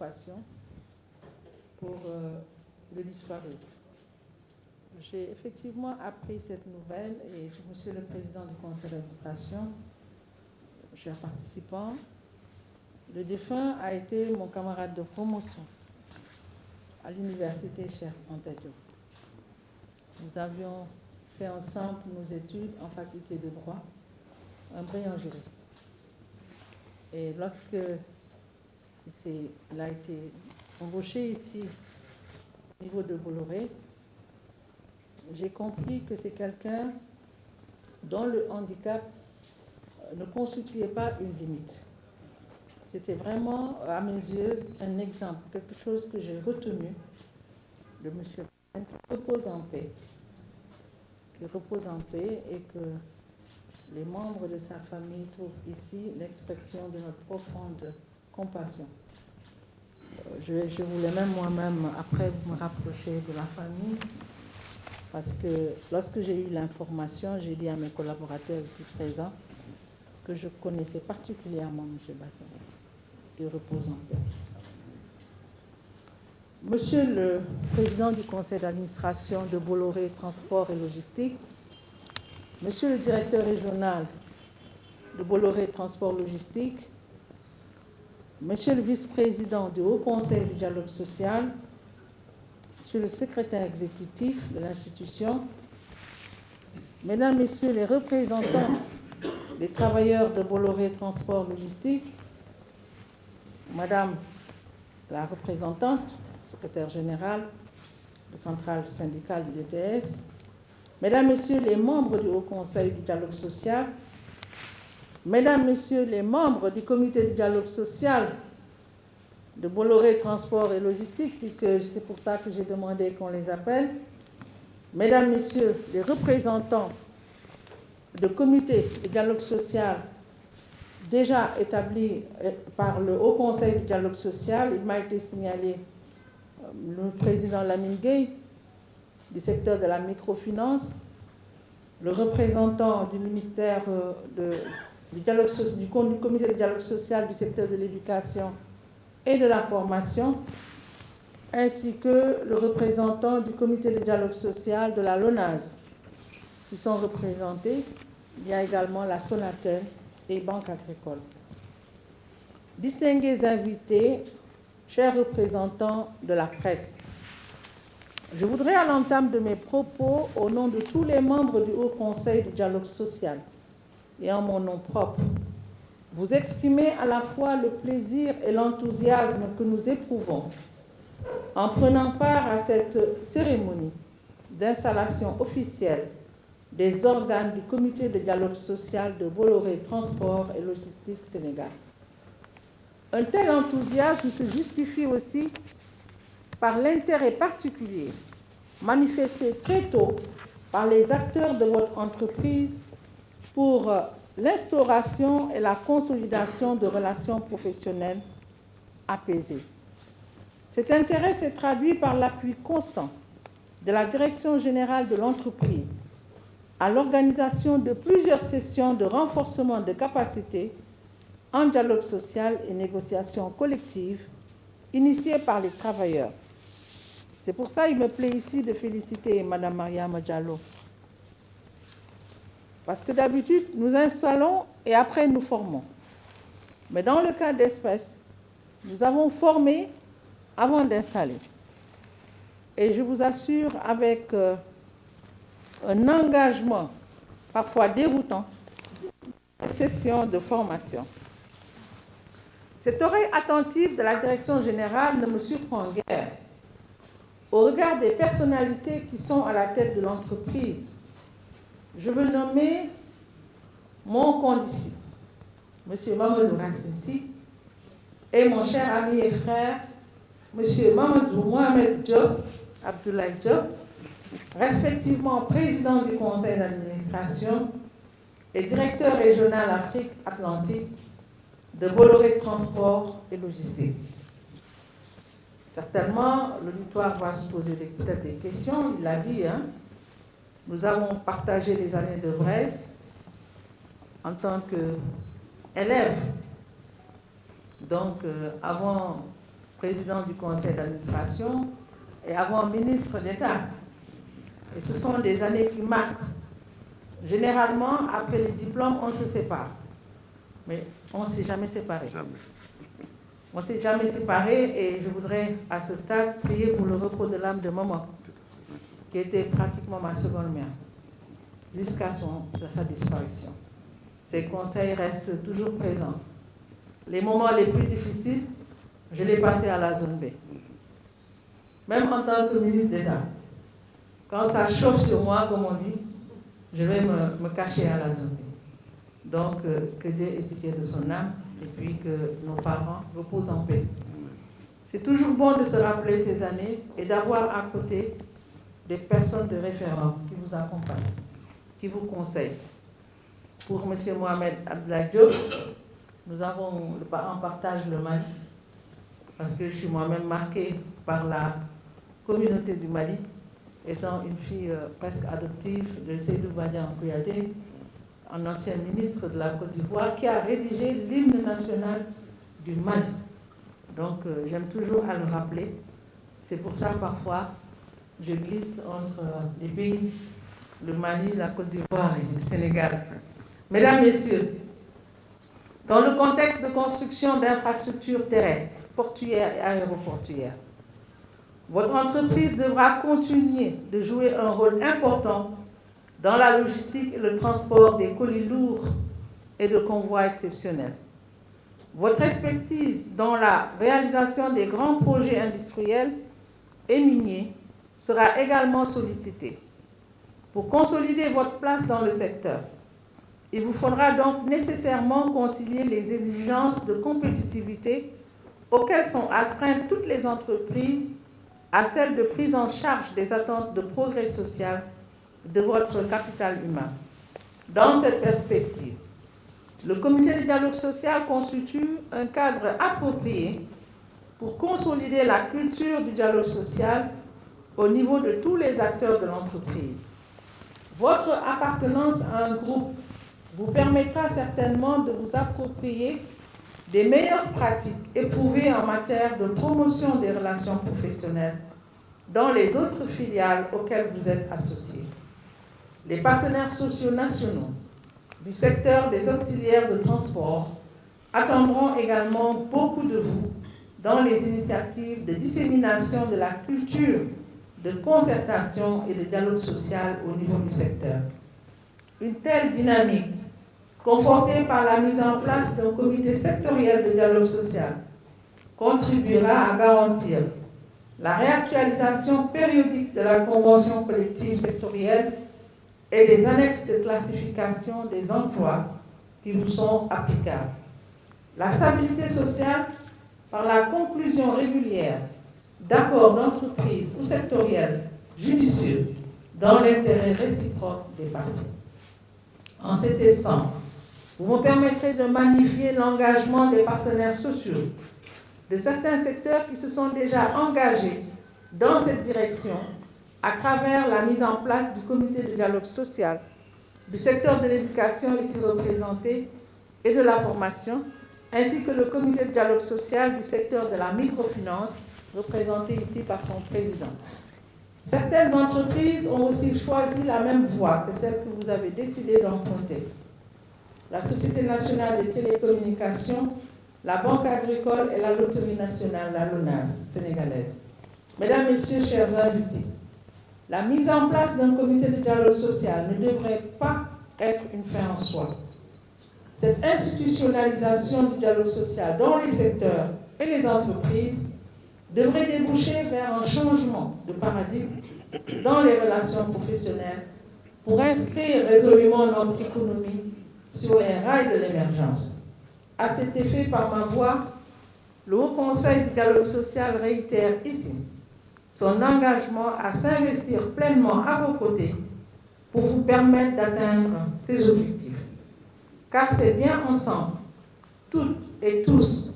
compassion pour le disparu. J'ai effectivement appris cette nouvelle et Monsieur le Président du Conseil d'administration, chers participants, le défunt a été mon camarade de promotion à l'université Cheikh Anta Diop. Nous avions fait ensemble nos études en faculté de droit, un brillant juriste. Et lorsque il a été embauché ici au niveau de Bolloré, j'ai compris que c'est quelqu'un dont le handicap ne constituait pas une limite. C'était vraiment, à mes yeux, un exemple, quelque chose que j'ai retenu de M. qui repose en paix. Qui repose en paix et que les membres de sa famille trouvent ici l'expression de notre profonde compassion. Je voulais même moi-même, après, me rapprocher de la famille, parce que lorsque j'ai eu l'information, j'ai dit à mes collaborateurs ici présents que je connaissais particulièrement M. Bassam, qui repose en paix. Monsieur le Président du Conseil d'administration de Bolloré Transport et Logistique, Monsieur le Directeur régional de Bolloré Transport Logistique, Monsieur le Vice-président du Haut Conseil du dialogue social, Monsieur le Secrétaire exécutif de l'institution, Mesdames, Messieurs les représentants des travailleurs de Bolloré Transport Logistique, Madame la représentante, secrétaire générale de centrale syndicale du DTS, Mesdames, Messieurs les membres du Haut Conseil du dialogue social, Mesdames, Messieurs les membres du comité du dialogue social de Bolloré Transport et Logistique, puisque c'est pour ça que j'ai demandé qu'on les appelle, Mesdames, Messieurs les représentants de comité de dialogue social déjà établi par le Haut Conseil du dialogue social, il m'a été signalé le président Lamine Gueye du secteur de la microfinance, le représentant du ministère du comité de dialogue social du secteur de l'éducation et de la formation, ainsi que le représentant du comité de dialogue social de la LONASE, qui sont représentés. Il y a également la Sonatel et Banque agricole. Distingués invités, chers représentants de la presse, je voudrais à l'entame de mes propos, au nom de tous les membres du Haut Conseil du dialogue social et en mon nom propre, vous exprimer à la fois le plaisir et l'enthousiasme que nous éprouvons en prenant part à cette cérémonie d'installation officielle des organes du comité de dialogue social de Bolloré Transport et Logistique Sénégal. Un tel enthousiasme se justifie aussi par l'intérêt particulier manifesté très tôt par les acteurs de votre entreprise pour l'instauration et la consolidation de relations professionnelles apaisées. Cet intérêt s'est traduit par l'appui constant de la Direction générale de l'entreprise à l'organisation de plusieurs sessions de renforcement de capacités en dialogue social et négociation collective initiées par les travailleurs. C'est pour ça qu'il me plaît ici de féliciter Mme Mariama Diallo. Parce que d'habitude, nous installons et après nous formons. Mais dans le cas d'espèce, nous avons formé avant d'installer. Et je vous assure, avec un engagement parfois déroutant, session de formation. Cette oreille attentive de la direction générale ne me surprend guère. Au regard des personnalités qui sont à la tête de l'entreprise, je veux nommer mon condisciple, M. Mamadou Rassinsi, et mon cher ami et frère, M. Mamadou Mohamed Diop, Abdoulaye Diop, respectivement président du conseil d'administration et directeur régional Afrique-Atlantique de Bolloré Transport et Logistique. Certainement, l'auditoire va se poser peut-être des questions, il l'a dit, hein. Nous avons partagé les années de Brest en tant qu'élèves. Donc, avant président du conseil d'administration et avant ministre d'État. Et ce sont des années qui marquent. Généralement, après le diplôme, on se sépare. Mais on ne s'est jamais séparés. On ne s'est jamais séparés et je voudrais à ce stade prier pour le repos de l'âme de maman, qui était pratiquement ma seconde mère, jusqu'à sa disparition. Ses conseils restent toujours présents. Les moments les plus difficiles, je les passés à la zone B. Même en tant que ministre d'État, quand ça chauffe sur moi, comme on dit, je vais me cacher à la zone B. Donc, que Dieu ait pitié de son âme et puis que nos parents reposent en paix. C'est toujours bon de se rappeler ces années et d'avoir à côté des personnes de référence qui vous accompagnent, qui vous conseillent. Pour M. Mohamed Abdoulaye Diop, nous avons en partage le Mali, parce que je suis moi-même marquée par la communauté du Mali, étant une fille presque adoptive de Seydou Badian Kouyaté, un ancien ministre de la Côte d'Ivoire, qui a rédigé l'hymne national du Mali. Donc j'aime toujours à le rappeler. C'est pour ça parfois je glisse entre les pays, le Mali, la Côte d'Ivoire et le Sénégal. Mesdames, Messieurs, dans le contexte de construction d'infrastructures terrestres, portuaires et aéroportuaires, votre entreprise devra continuer de jouer un rôle important dans la logistique et le transport des colis lourds et de convois exceptionnels. Votre expertise dans la réalisation des grands projets industriels et miniers sera également sollicitée. Pour consolider votre place dans le secteur, il vous faudra donc nécessairement concilier les exigences de compétitivité auxquelles sont astreintes toutes les entreprises à celles de prise en charge des attentes de progrès social de votre capital humain. Dans cette perspective, le comité de dialogue social constitue un cadre approprié pour consolider la culture du dialogue social au niveau de tous les acteurs de l'entreprise. Votre appartenance à un groupe vous permettra certainement de vous approprier des meilleures pratiques éprouvées en matière de promotion des relations professionnelles dans les autres filiales auxquelles vous êtes associés. Les partenaires sociaux nationaux du secteur des auxiliaires de transport attendront également beaucoup de vous dans les initiatives de dissémination de la culture de concertation et de dialogue social au niveau du secteur. Une telle dynamique, confortée par la mise en place d'un comité sectoriel de dialogue social, contribuera à garantir la réactualisation périodique de la convention collective sectorielle et des annexes de classification des emplois qui vous sont applicables. La stabilité sociale par la conclusion régulière d'accords d'entreprise ou sectoriels judicieux dans l'intérêt réciproque des parties. En cet instant, vous me permettrez de magnifier l'engagement des partenaires sociaux de certains secteurs qui se sont déjà engagés dans cette direction à travers la mise en place du comité de dialogue social, du secteur de l'éducation ici représenté et de la formation, ainsi que le comité de dialogue social du secteur de la microfinance, représenté ici par son président. Certaines entreprises ont aussi choisi la même voie que celle que vous avez décidé d'emprunter. La Société nationale des télécommunications, la Banque agricole et la Loterie nationale, la LONASE sénégalaise. Mesdames, Messieurs, chers invités, la mise en place d'un comité de dialogue social ne devrait pas être une fin en soi. Cette institutionnalisation du dialogue social dans les secteurs et les entreprises devrait déboucher vers un changement de paradigme dans les relations professionnelles pour inscrire résolument notre économie sur les rails de l'émergence. À cet effet, par ma voix, le Haut Conseil du dialogue social réitère ici son engagement à s'investir pleinement à vos côtés pour vous permettre d'atteindre ces objectifs. Car c'est bien ensemble, toutes et tous,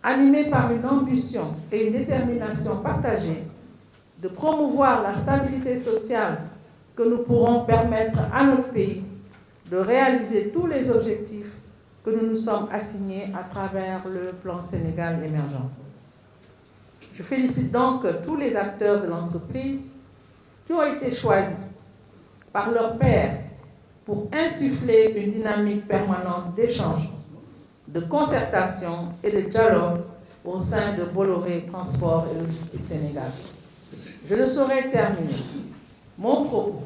animés par une ambition et une détermination partagée, de promouvoir la stabilité sociale que nous pourrons permettre à notre pays de réaliser tous les objectifs que nous nous sommes assignés à travers le plan Sénégal émergent. Je félicite donc tous les acteurs de l'entreprise qui ont été choisis par leurs pairs pour insuffler une dynamique permanente d'échange, de concertation et de dialogue au sein de Bolloré Transport et Logistique Sénégal. Je ne saurais terminer mon propos,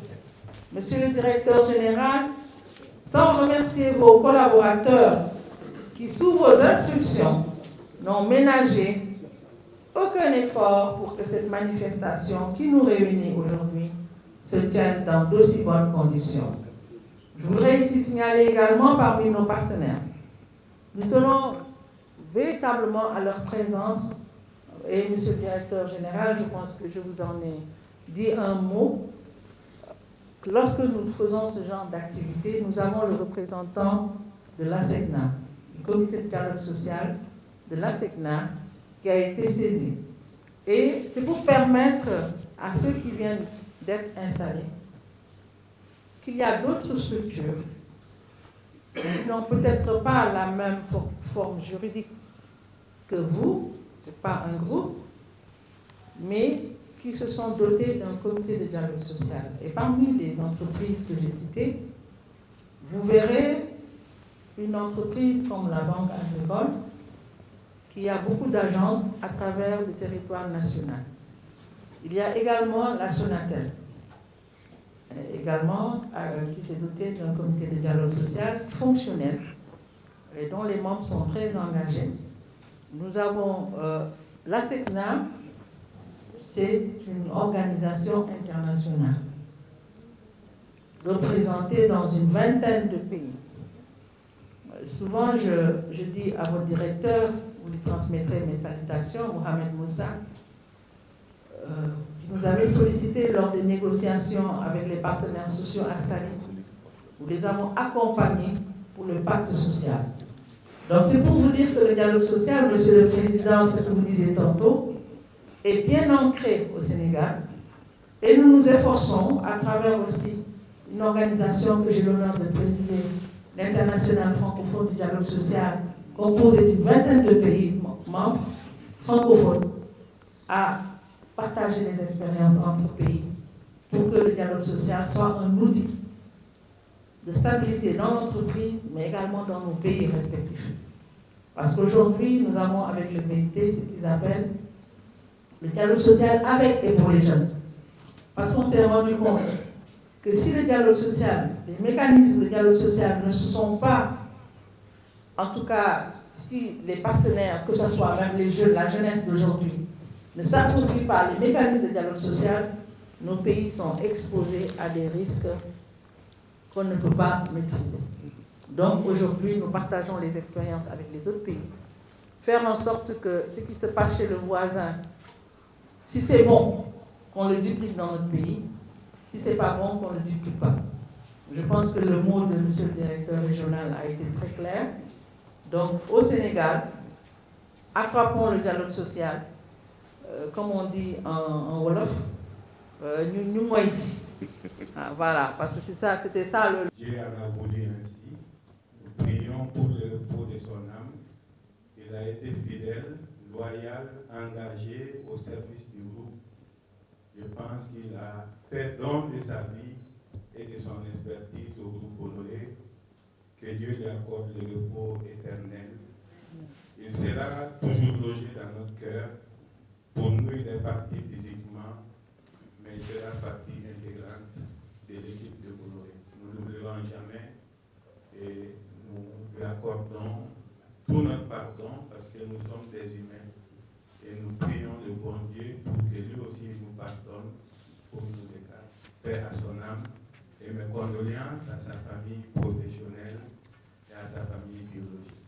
Monsieur le Directeur Général, sans remercier vos collaborateurs qui, sous vos instructions, n'ont ménagé aucun effort pour que cette manifestation qui nous réunit aujourd'hui se tienne dans d'aussi bonnes conditions. Je voudrais ici signaler également parmi nos partenaires. Nous tenons véritablement à leur présence et, Monsieur le Directeur Général, je pense que je vous en ai dit un mot. Lorsque nous faisons ce genre d'activité, nous avons le représentant de l'ASECNA, du Comité de dialogue social de l'ASECNA, qui a été saisi. Et c'est pour permettre à ceux qui viennent d'être installés qu'il y a d'autres structures qui n'ont peut-être pas la même forme juridique que vous, ce n'est pas un groupe, mais qui se sont dotés d'un comité de dialogue social. Et parmi les entreprises que j'ai citées, vous verrez une entreprise comme la Banque Agricole, qui a beaucoup d'agences à travers le territoire national. Il y a également la Sonatel, également qui s'est dotée d'un comité de dialogue social fonctionnel et dont les membres sont très engagés. Nous avons l'ASECNA, c'est une organisation internationale représentée dans une vingtaine de pays. Souvent, je dis à votre directeur, vous lui transmettrez mes salutations, Mohamed Moussa, qui nous avait sollicité lors des négociations avec les partenaires sociaux à Sali. Nous les avons accompagnés pour le pacte social. Donc c'est pour vous dire que le dialogue social, Monsieur le Président, ce que vous disiez tantôt, est bien ancré au Sénégal et nous nous efforçons à travers aussi une organisation que j'ai l'honneur de présider, l'International francophone du dialogue social, composé d'une vingtaine de pays membres francophones, à partager les expériences entre pays pour que le dialogue social soit un outil de stabilité dans l'entreprise, mais également dans nos pays respectifs. Parce qu'aujourd'hui, nous avons avec le PIT ce qu'ils appellent le dialogue social avec et pour les jeunes. Parce qu'on s'est rendu compte que si le dialogue social, les mécanismes de dialogue social ne sont pas, en tout cas, si les partenaires, que ce soit même les jeunes, la jeunesse d'aujourd'hui, ne s'approprient pas les mécanismes de dialogue social, nos pays sont exposés à des risques qu'on ne peut pas maîtriser. Donc aujourd'hui, nous partageons les expériences avec les autres pays. Faire en sorte que ce qui se passe chez le voisin, si c'est bon, qu'on le duplique dans notre pays. Si ce n'est pas bon, qu'on ne le duplique pas. Je pense que le mot de M. le directeur régional a été très clair. Donc au Sénégal, accroissons le dialogue social, comme on dit en Wolof, nous moi ici. Ah, voilà, parce que c'est ça, c'était ça le... Dieu en a voulu ainsi. Nous prions pour le repos de son âme. Il a été fidèle, loyal, engagé au service du groupe. Je pense qu'il a fait don de sa vie et de son expertise au groupe Bolloré. Que Dieu lui accorde le repos éternel. Il sera toujours logé dans notre cœur. Pour nous, il est parti physiquement, mais il fera partie intégrante de l'équipe de Bolloré. Nous ne l'oublierons jamais et nous lui accordons tout notre pardon parce que nous sommes des humains et nous prions le bon Dieu pour que lui aussi nous pardonne pour nous écarter. Paix à son âme et mes condoléances à sa famille professionnelle et à sa famille biologique.